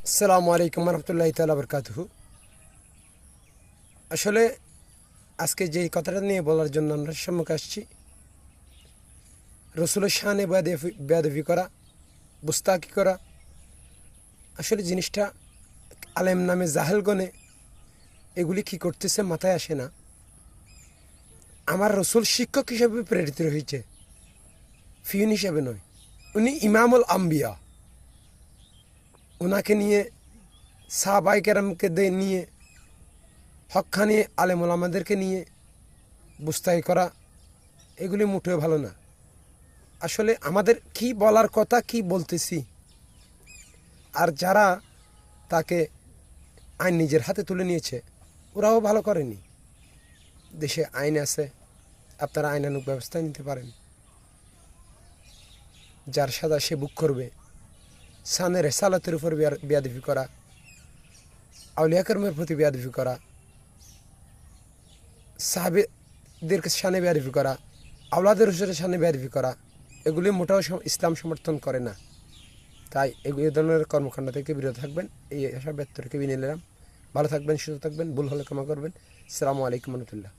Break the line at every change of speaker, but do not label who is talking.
আসসালামু আলাইকুম রহমতুল্লাহি তাআলা বারাকাতুহু। আসলে আজকে যে কথাটা নিয়ে বলার জন্য আমরা সম্মুখে আসছি, রসুলের শানে বেয়াদবি করা, বুস্তাকি করা, আসলে জিনিসটা আলেম নামে জাহেলগণে এগুলি কি করতেছে মাথায় আসে না। আমার রসুল শিক্ষক হিসেবে প্রেরিত হয়েছে, ফিউন হিসেবে নয়। উনি ইমামুল আম্বিয়া, ওনাকে নিয়ে সাহাবায়ে কেরামকে নিয়ে হক্কানি আলেমুল আমাদেরকে নিয়ে বুস্তাকি করা এগুলি মোটেও ভালো না। আসলে আমাদের কি বলার কথা কি বলতেছি, আর যারা তাকে আইন নিজের হাতে তুলে নিয়েছে ওরাও ভালো করেনি। দেশে আইন আছে, আপনারা আইনানুগ ব্যবস্থা নিতে পারেন। যার সাজা সে বুক করবে। সানের রেসালাতের উপর বেয়াদবি করা, আউলিয়া কর্মের প্রতি বেয়াদবি করা, সাহাবীদের সানে বেয়াদবি করা, আওলাদের হুসেনের সানে বেয়াদবি করা, এগুলি মোটেও ইসলাম সমর্থন করে না। তাই এই ধরনের কর্মকাণ্ড থেকে বিরত থাকবেন, এই আশা ব্যক্ত রেখে বিনিয়ে নিলাম। ভালো থাকবেন, সুস্থ থাকবেন, ভুল হলে ক্ষমা করবেন। আসসালামু আলাইকুম রহমতুল্লাহ।